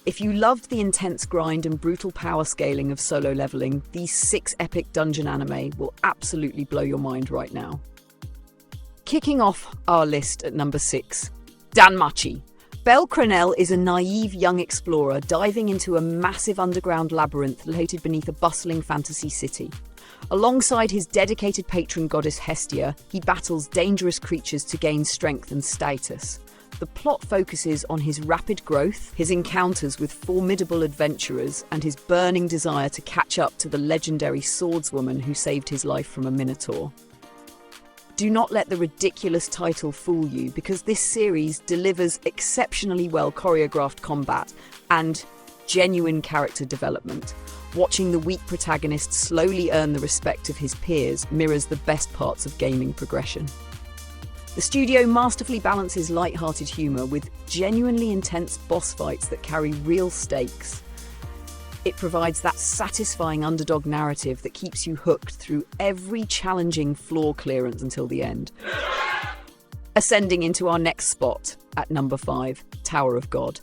If you loved the intense grind and brutal power scaling of Solo Leveling, these 6 epic dungeon anime will absolutely blow your mind right now. Kicking off our list at number 6, Danmachi. Belle Cronell is a naive young explorer diving into a massive underground labyrinth located beneath a bustling fantasy city. Alongside his dedicated patron goddess Hestia, he battles dangerous creatures to gain strength and status. The plot focuses on his rapid growth, his encounters with formidable adventurers, and his burning desire to catch up to the legendary swordswoman who saved his life from a minotaur. Do not let the ridiculous title fool you, because this series delivers exceptionally well choreographed combat and genuine character development. Watching the weak protagonist slowly earn the respect of his peers mirrors the best parts of gaming progression. The studio masterfully balances light-hearted humour with genuinely intense boss fights that carry real stakes. It provides that satisfying underdog narrative that keeps you hooked through every challenging floor clearance until the end. Ascending into our next spot, at number 5, Tower of God.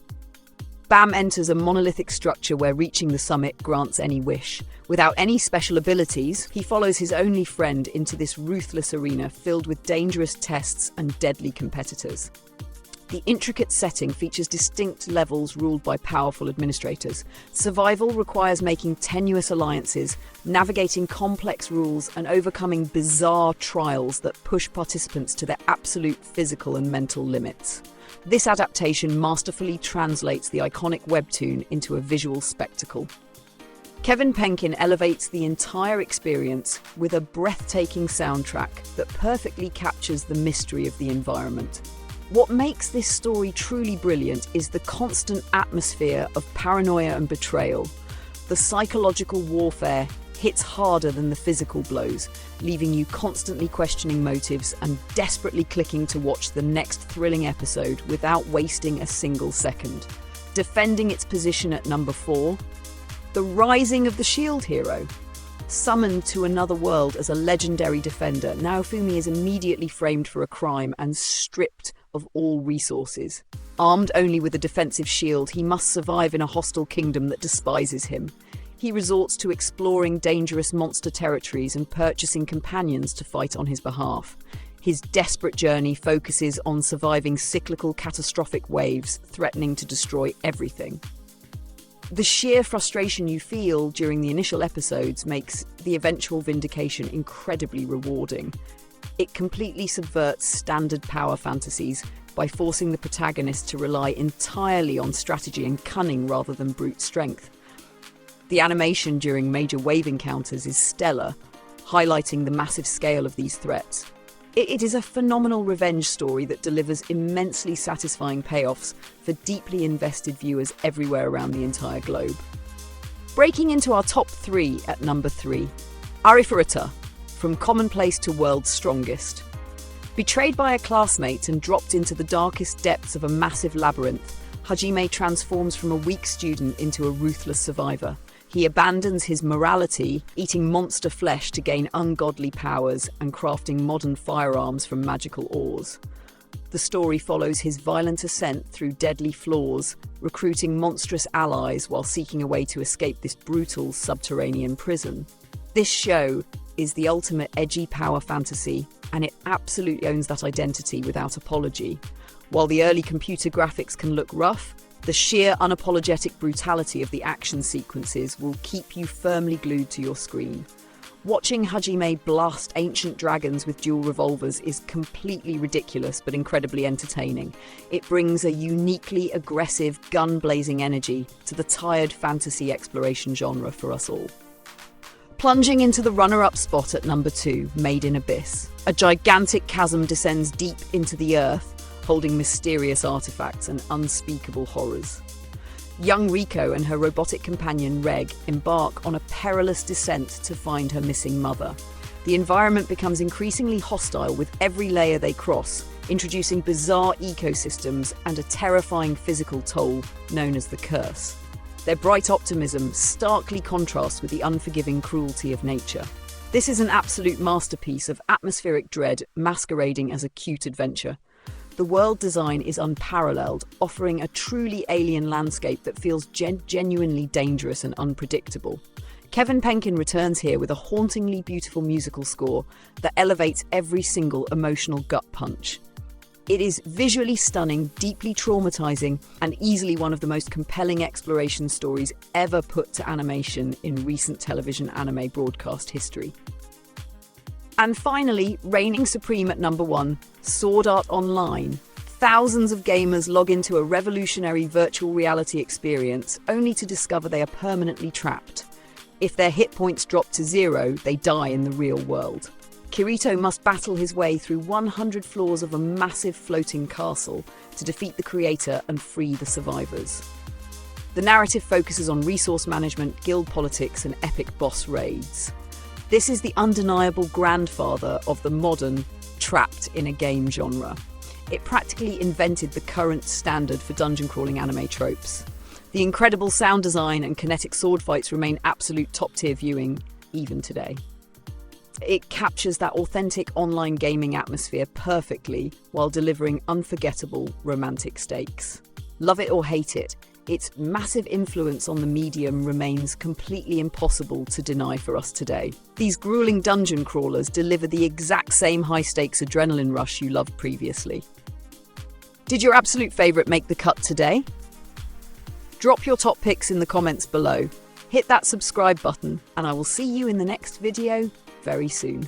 Bam enters a monolithic structure where reaching the summit grants any wish. Without any special abilities, he follows his only friend into this ruthless arena filled with dangerous tests and deadly competitors. The intricate setting features distinct levels ruled by powerful administrators. Survival requires making tenuous alliances, navigating complex rules, and overcoming bizarre trials that push participants to their absolute physical and mental limits. This adaptation masterfully translates the iconic webtoon into a visual spectacle. Kevin Penkin elevates the entire experience with a breathtaking soundtrack that perfectly captures the mystery of the environment. What makes this story truly brilliant is the constant atmosphere of paranoia and betrayal. The psychological warfare hits harder than the physical blows, leaving you constantly questioning motives and desperately clicking to watch the next thrilling episode without wasting a single second. Defending its position at number 4, The Rising of the Shield Hero. Summoned to another world as a legendary defender, Naofumi is immediately framed for a crime and stripped of all resources. Armed only with a defensive shield, he must survive in a hostile kingdom that despises him. He resorts to exploring dangerous monster territories and purchasing companions to fight on his behalf. His desperate journey focuses on surviving cyclical catastrophic waves threatening to destroy everything. The sheer frustration you feel during the initial episodes makes the eventual vindication incredibly rewarding. It completely subverts standard power fantasies by forcing the protagonist to rely entirely on strategy and cunning rather than brute strength. The animation during major wave encounters is stellar, highlighting the massive scale of these threats. It is a phenomenal revenge story that delivers immensely satisfying payoffs for deeply invested viewers everywhere around the entire globe. Breaking into our top 3 at number 3, Arifureta, From Commonplace to World's Strongest. Betrayed by a classmate and dropped into the darkest depths of a massive labyrinth, Hajime transforms from a weak student into a ruthless survivor. He abandons his morality, eating monster flesh to gain ungodly powers and crafting modern firearms from magical ores. The story follows his violent ascent through deadly flaws, recruiting monstrous allies while seeking a way to escape this brutal subterranean prison. This show is the ultimate edgy power fantasy, and it absolutely owns that identity without apology. While the early computer graphics can look rough, the sheer unapologetic brutality of the action sequences will keep you firmly glued to your screen. Watching Hajime blast ancient dragons with dual revolvers is completely ridiculous but incredibly entertaining. It brings a uniquely aggressive, gun-blazing energy to the tired fantasy exploration genre for us all. Plunging into the runner-up spot at number 2, Made in Abyss. A gigantic chasm descends deep into the earth, holding mysterious artifacts and unspeakable horrors. Young Riko and her robotic companion Reg embark on a perilous descent to find her missing mother. The environment becomes increasingly hostile with every layer they cross, introducing bizarre ecosystems and a terrifying physical toll known as the Curse. Their bright optimism starkly contrasts with the unforgiving cruelty of nature. This is an absolute masterpiece of atmospheric dread masquerading as a cute adventure. The world design is unparalleled, offering a truly alien landscape that feels genuinely dangerous and unpredictable. Kevin Penkin returns here with a hauntingly beautiful musical score that elevates every single emotional gut punch. It is visually stunning, deeply traumatizing, and easily one of the most compelling exploration stories ever put to animation in recent television anime broadcast history. And finally, reigning supreme at number 1, Sword Art Online. Thousands of gamers log into a revolutionary virtual reality experience only to discover they are permanently trapped. If their hit points drop to 0, they die in the real world. Kirito must battle his way through 100 floors of a massive floating castle to defeat the creator and free the survivors. The narrative focuses on resource management, guild politics, and epic boss raids. This is the undeniable grandfather of the modern trapped in a game genre. It practically invented the current standard for dungeon crawling anime tropes. The incredible sound design and kinetic sword fights remain absolute top-tier viewing even today. It captures that authentic online gaming atmosphere perfectly while delivering unforgettable romantic stakes. Love it or hate it, its massive influence on the medium remains completely impossible to deny for us today. These grueling dungeon crawlers deliver the exact same high-stakes adrenaline rush you loved previously. Did your absolute favourite make the cut today? Drop your top picks in the comments below. Hit that subscribe button, and I will see you in the next video very soon.